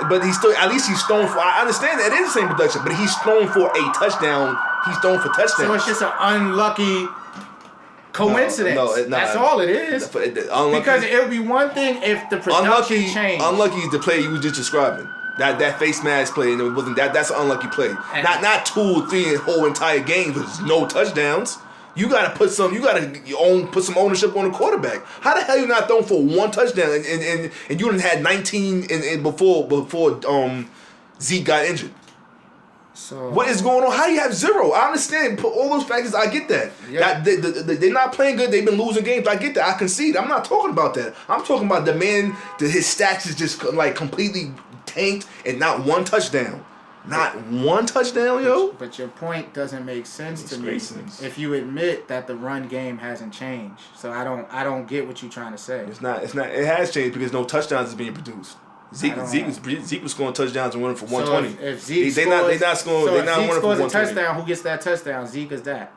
But he's still, at least he's thrown for. I understand that it is the same production, but he's thrown for a touchdown. He's thrown for touchdowns. So it's just an unlucky coincidence. That's all it is. Because it would be one thing if the production changed. Unlucky is the play you were just describing. That face mask play, and it wasn't that. That's an unlucky play. Not 2 or 3 whole entire games with no touchdowns. You gotta put some ownership on the quarterback. How the hell you not throwing for 1 touchdown and you done had 19 before Zeke got injured? So what is going on? How do you have 0? I understand. Put all those factors. I get that. Yep. They're not playing good. They've been losing games. I get that. I concede. I'm not talking about that. I'm talking about the man that his stats is just like completely tanked and not 1 touchdown. Not 1 touchdown, yo. But your point doesn't make sense to me if you admit that the run game hasn't changed. So I don't get what you're trying to say. It's not. It has changed because no touchdowns is being produced. Zeke was scoring touchdowns and winning for 120. So if Zeke they're not scoring. So they're not if Zeke scores for a touchdown, who gets that touchdown? Zeke is that.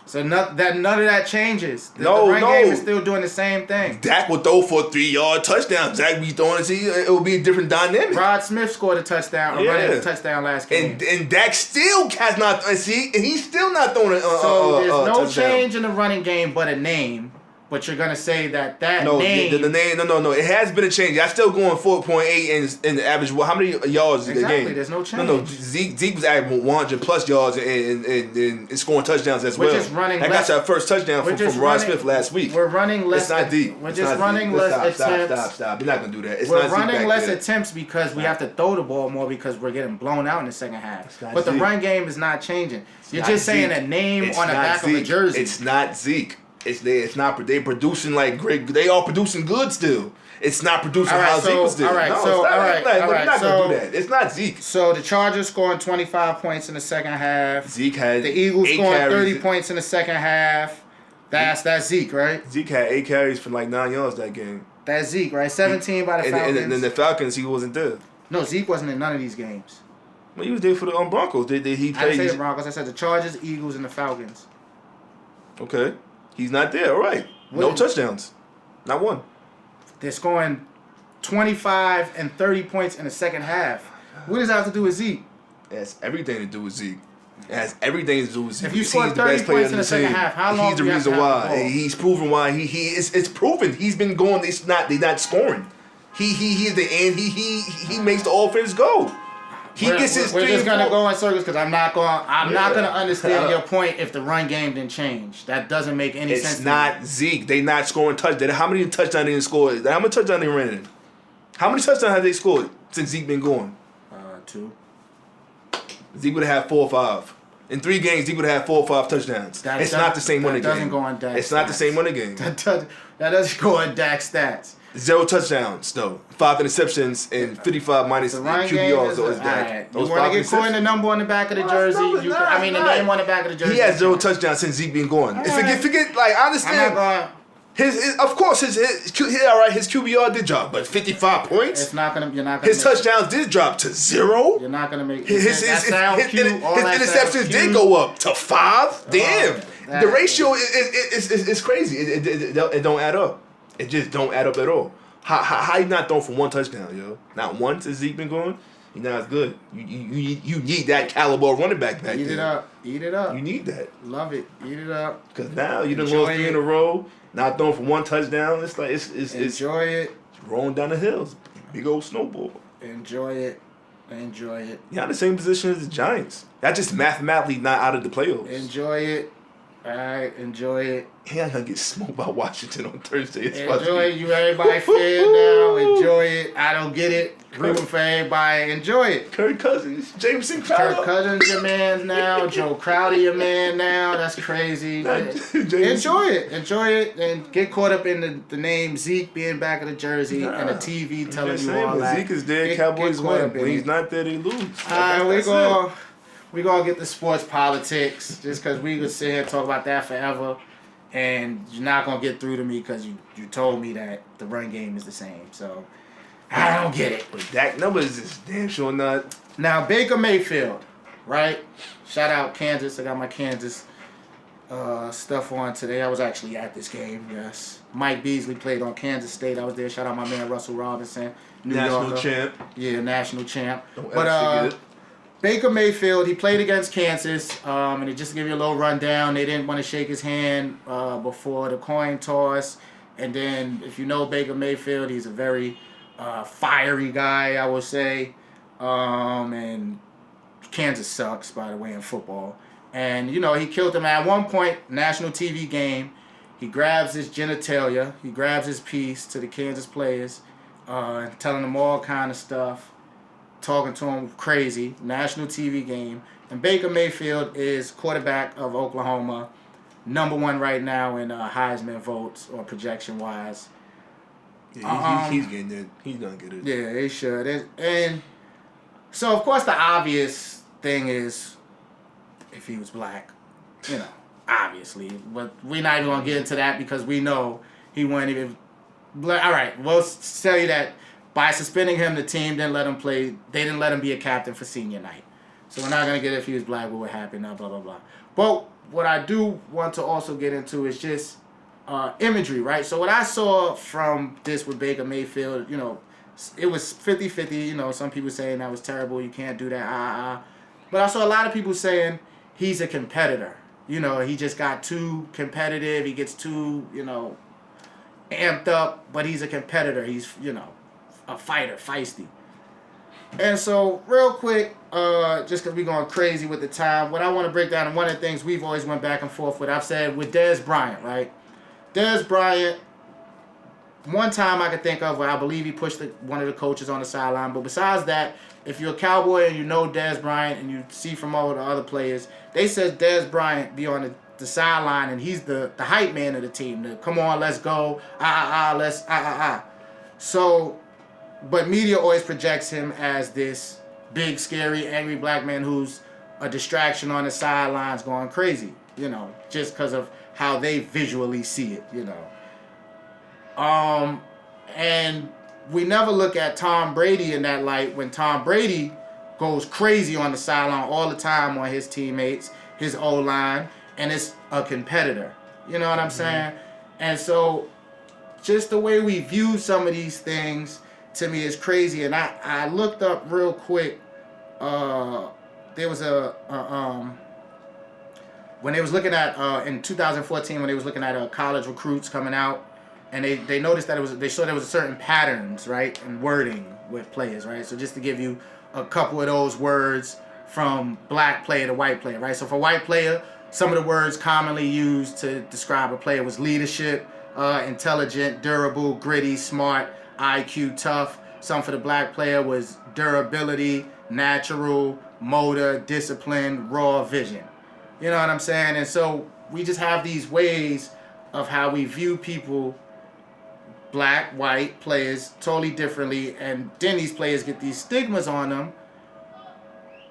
So none of that changes. The run game is still doing the same thing. Dak will throw for a 3-yard touchdown. Zach be throwing it will be a different dynamic. Rod Smith scored a touchdown, running a touchdown last game. And Dak still has not and he's still not throwing so there's no touchdown. change in the running game but a name. But you're gonna say that name. The name. No. It has been a change. I'm still going 4.8 in the average. Well, how many yards is the game? There's no change. No. Zeke was averaging 100 plus yards and scoring touchdowns as well. We're just running. I got our first touchdown from Rod Smith last week. We're running less. It's not deep. We're just running less attempts. Stop. You're not gonna do that. We're running less attempts because we have to throw the ball more because we're getting blown out in the second half. But the run game is not changing. You're just saying a name on the back of a jersey. It's not Zeke. It's not. They're producing like great. They are producing good still. It's not producing how Zeke was doing. We're not gonna do that. It's not Zeke. So the Chargers scoring 25 points in the second half. Zeke had the Eagles scoring 30 points in the second half. That's Zeke, right? Zeke had 8 carries for like 9 yards that game. That's Zeke, right? 17 by the Falcons. And then the Falcons, he wasn't there. No, Zeke wasn't in none of these games. Well, he was there for the Broncos. Did he play? I didn't say the Broncos. I said the Chargers, Eagles, and the Falcons. Okay. He's not there. All right. No touchdowns. Not 1. They're scoring 25 and 30 points in the second half. What does that have to do with Zeke? It has everything to do with Zeke. It has everything to do with Zeke. If you score 30 points in the second half, how long he's the reason why. He's proven why. It's proven. He's been going. They're not scoring. He is the end. He makes the offense go. We're just gonna go in circles because I'm not gonna understand your point if the run game didn't change. That doesn't make any sense. It's not Zeke. They not scoring touchdowns. How many touchdowns they didn't score? How many touchdowns they ran in? How many touchdowns have they scored since Zeke been going? 2. Zeke would have had 4 or 5. In 3 games, Zeke would have had 4 or 5 touchdowns. It's not the same winning game. That doesn't go on Dak. It's not the same winning game. That doesn't go on Dak stats. 0 touchdowns, though. 5 interceptions and 55 minus QBRs. So it's Dak. Right. You want to get caught in the number on the back of the jersey? The name on the back of the jersey. He has 0 touchdowns since Zeke been gone. Forget. Like, I understand. Of course, his QBR did drop, but 55 points. It's not gonna. You're not gonna. His touchdowns did drop to 0. You're not gonna make. His interceptions did go up to 5. Damn, the ratio is crazy. It don't add up. It just don't add up at all. How you not throwing for 1 touchdown, yo? Not once has Zeke been going. You're not as good. You need that caliber running back back Eat there. Eat it up. You need that. Love it. Eat it up. Because now you done lost 3 in a row. Not throwing for 1 touchdown. It's like it's enjoy it. Rolling down the hills. Big old snowball. Enjoy it. You're in the same position as the Giants. That's just mathematically not out of the playoffs. Enjoy it. All right, enjoy it. He ain't gonna get smoked by Washington on Thursday. Enjoy it. You everybody fan now. Enjoy it. I don't get it. Rooting for everybody. Enjoy it. Kirk Cousins, Jameson Crowder. Kirk Cousins your man now. Joe Crowder your man now. That's crazy. Enjoy it. And get caught up in the name Zeke being back in the jersey and the TV telling you all that. Zeke is dead. Cowboys win. When he's not there, they lose. All right, we're going to get the sports politics just because we could sit here and talk about that forever. And you're not going to get through to me because you told me that the run game is the same. So, I don't get it. But Dak numbers is damn sure not. Now, Baker Mayfield, right? Shout out Kansas. I got my Kansas stuff on today. I was actually at this game, yes. Mike Beasley played on Kansas State. I was there. Shout out my man Russell Robinson. National champ. Yeah, national champ. Don't ever forget it. Baker Mayfield, he played against Kansas, and just to give you a little rundown, they didn't want to shake his hand before the coin toss. And then, if you know Baker Mayfield, he's a very fiery guy, I would say. And Kansas sucks, by the way, in football. And, he killed him at one point, national TV game. He grabs his genitalia, he grabs his piece to the Kansas players, telling them all kind of stuff. Talking to him crazy, national TV game. And Baker Mayfield is quarterback of Oklahoma, number 1 right now in Heisman votes or projection-wise. Yeah, he's getting it. He's going to get it. Yeah, he should. And so, of course, the obvious thing is if he was black, obviously. But we're not even going to get into that because we know he wouldn't even... All right, we'll tell you that by suspending him, the team didn't let him play. They didn't let him be a captain for senior night. So we're not going to get if he was black, what would happen, blah, blah, blah. But what I do want to also get into is just imagery, right? So what I saw from this with Baker Mayfield, it was 50-50. Some people saying that was terrible. You can't do that. But I saw a lot of people saying he's a competitor. He just got too competitive. He gets too, amped up. But he's a competitor. He's, a fighter, feisty. And so, real quick, just because we're going crazy with the time, what I want to break down, and one of the things we've always went back and forth with, I've said with Dez Bryant, right? Dez Bryant, one time I could think of where I believe he pushed one of the coaches on the sideline, but besides that, if you're a Cowboy and you know Dez Bryant and you see from all the other players, they said Dez Bryant be on the sideline and he's the hype man of the team. Come on, let's go, let's. So... But media always projects him as this big, scary, angry black man who's a distraction on the sidelines going crazy, just because of how they visually see it, And we never look at Tom Brady in that light when Tom Brady goes crazy on the sideline all the time on his teammates, his O-line, and it's a competitor. You know what I'm saying? And so just the way we view some of these things to me is crazy. And I looked up real quick. There was when they was looking at in 2014 when they was looking at college recruits coming out, and they noticed that they saw there was a certain patterns, right, and wording with players, right. So just to give you a couple of those words from black player to white player, right. So for white player, some of the words commonly used to describe a player was leadership, intelligent, durable, gritty, smart, IQ, tough. Some for the black player was durability, natural, motor, discipline, raw vision. You know what I'm saying? And so we just have these ways of how we view people, black, white players, totally differently. And then these players get these stigmas on them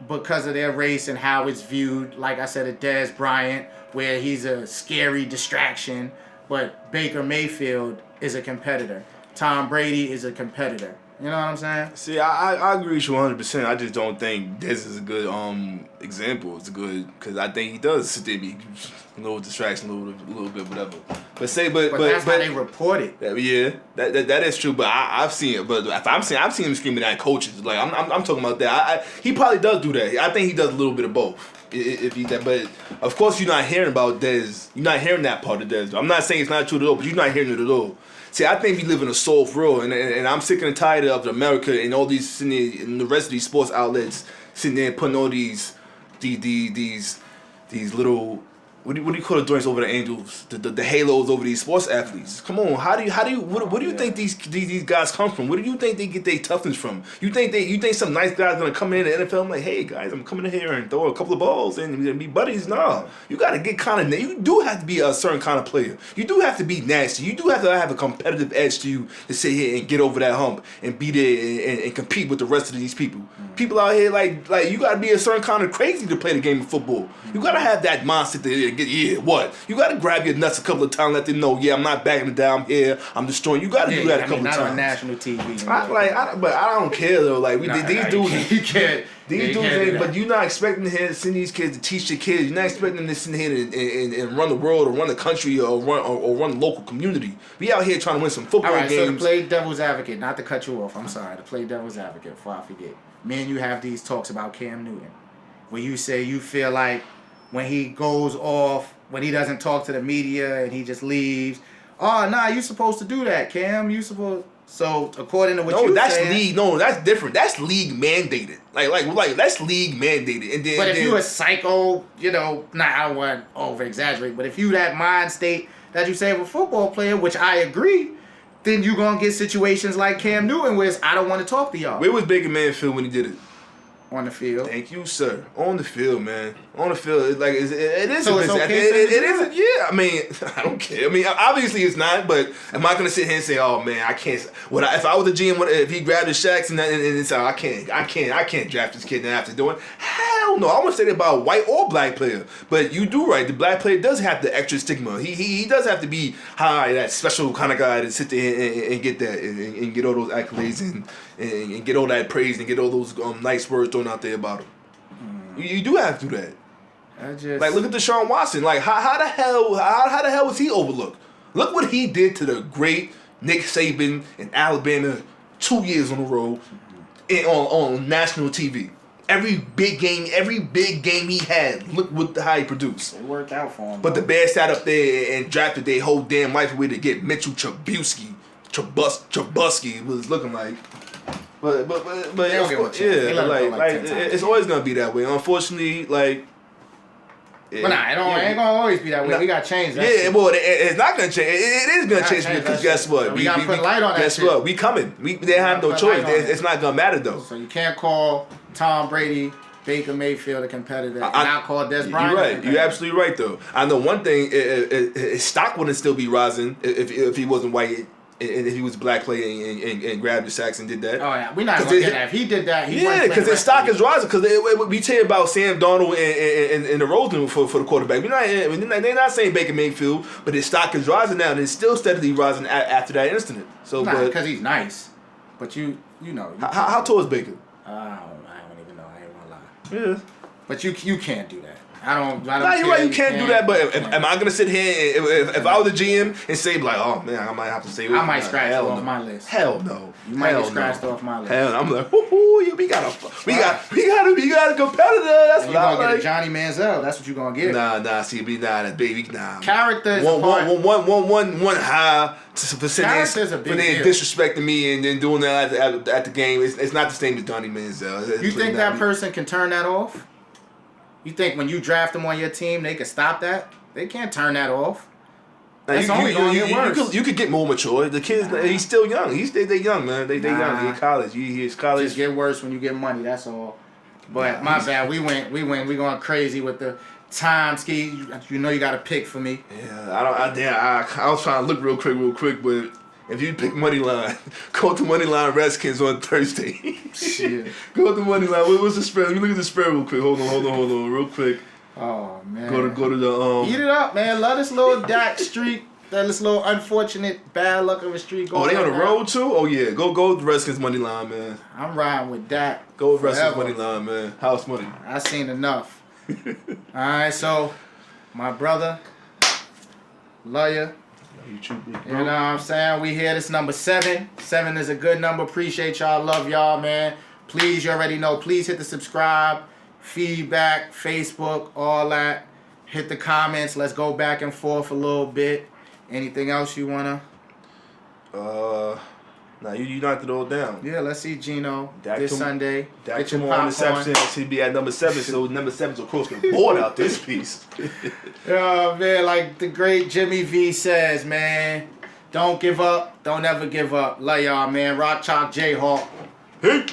because of their race and how it's viewed. Like I said, a Dez Bryant, where he's a scary distraction, but Baker Mayfield is a competitor. Tom Brady is a competitor. You know what I'm saying? See, I agree with you 100%. I just don't think Dez is a good example. It's a good because I think he does sit there be a little distraction, a little bit, whatever. But that's how they report it. Yeah, that is true. But I've seen it. But if I've seen him screaming at coaches. Like I'm talking about that. He probably does do that. I think he does a little bit of both. If he that, but of course you're not hearing about Dez. You're not hearing that part of Dez. I'm not saying it's not true at all, but you're not hearing it at all. See, I think we live in a soft world, and I'm sick and tired of America and all these and the rest of these sports outlets sitting there putting all these little what do you call the joints over the Angels, the halos over these sports athletes. Come on, what do you think these guys come from? Where do you think they get their toughness from? You think some nice guy's gonna come in the NFL and like, hey guys, I'm coming in here and throw a couple of balls and be buddies? No, you gotta get you do have to be a certain kind of player. You do have to be nasty. You do have to have a competitive edge to you to sit here and get over that hump and be there and compete with the rest of these people. People out here like you gotta be a certain kind of crazy to play the game of football. You gotta have that mindset to what? You gotta grab your nuts a couple of times, let them know, I'm not backing it down here. I'm destroying. You gotta do that a couple of times. Not on national TV. But I don't care though. Like these dudes, you can't. These dudes ain't. But you're not expecting to send these kids to teach your kids. You're not expecting them to sit here and run the world or run the country or run the local community. We out here trying to win some football games. All right, so to play devil's advocate, not to cut you off. I'm sorry. To play devil's advocate before I forget. Me and you have these talks about Cam Newton, where you say you feel like when he goes off, when he doesn't talk to the media and he just leaves. Oh, nah, you supposed to do that, Cam. You supposed. So according to what you saying, that's different. That's league mandated. Like that's league mandated. And then, but if you a psycho, I don't want to over exaggerate, but if you that mind state that you say of a football player, which I agree, then you gonna get situations like Cam Newton, where it's, I don't want to talk to y'all. Where was Baker Mayfield when he did it? On the field. Thank you, sir. On the field, man. On the field. It is. So it's okay. It isn't. Yeah. I mean, I don't care. I mean, obviously it's not. But am I gonna sit here and say, "Oh man, I can't"? If I was a GM, if he grabbed his Shaqs and said, "I can't draft this kid and after doing," hell no. I wouldn't say that about a white or black player. But you do right. The black player does have the extra stigma. He does have to be that special kind of guy to sit there and get that and get all those accolades and get all that praise and get all those nice words thrown out there about him. You do have to do that. Like, look at Deshaun Watson. Like, how the hell was he overlooked? Look what he did to the great Nick Saban in Alabama 2 years on the road on national TV. Every big game he had, look how he produced. It worked out for him. But the Bears sat up there and drafted their whole damn life away to get Mitchell Trubisky was looking like. But it's always gonna be that way. Unfortunately, like. But it ain't gonna always be that way. We gotta change that. Yeah, well, it's not gonna change. It is gonna change because guess what? We gotta put light on that. Guess what? We coming. They have no choice. It's not gonna matter though. So you can't call Tom Brady, Baker Mayfield a competitor, and not call Dez Bryant. You're right. You're absolutely right though. I know one thing: his stock wouldn't still be rising if he wasn't white. And if he was a black player and grabbed the sacks and did that. Oh, yeah. We're not going to get that. If he did that, because his stock is rising. Because we tell you about Sam Darnold and the Rosen for the quarterback. They're not saying Baker Mayfield, but his stock is rising now, and it's still steadily rising after that incident. So, because he's nice. But you know. How tall is Baker? I don't even know. I ain't going to lie. Yeah. But you can't do that. I don't. Nah, you're right. You can't do that. But am I gonna sit here if I was a GM and say like, oh man, I might have to say. I might scratch it off my list. Hell no. You might get scratched off my list. Hell, I'm like, we got a competitor. That's what I'm gonna get. Johnny Manziel. That's what you gonna get. Nah. See, that baby. Nah. Character is one high for disrespecting me and then doing that at the game. It's not the same as Johnny Manziel. You think that person can turn that off? You think when you draft them on your team, they can stop that? They can't turn that off. That's only going to get worse. You could get more mature. The kids, he's still young. They're young, man. They young. He's in college. He's college. Just get worse when you get money. That's all. But my bad. We going crazy with the time, Ski. You know you got to pick for me. Yeah, I was trying to look real quick, but if you pick money line, go to money line Redskins on Thursday. Shit. Go to money line. What's the spread? Let me look at the spread real quick. Hold on, real quick. Oh man. Go to the Eat it up, man. Love this little Dak streak. This little unfortunate bad luck of a streak. Oh, they on the road too? Oh yeah. Go with the Redskins money line, man. I'm riding with Dak. Go with Redskins money line, man. House money. I seen enough. Alright, so my brother, love you. You know what I'm saying? We here. This number 7. 7 is a good number. Appreciate y'all. Love y'all, man. Please, you already know. Please hit the subscribe, feedback, Facebook, all that. Hit the comments. Let's go back and forth a little bit. Anything else you wanna? Nah, you knocked it all down. Yeah, let's see Gino Dak this Sunday. Dak Get your tomorrow popcorn. interception. He'd be at number 7, so number 7's across the board out this piece. Yeah, man, like the great Jimmy V says, man, don't give up. Don't ever give up. Love y'all, man. Rock Chalk Jayhawk. Hey.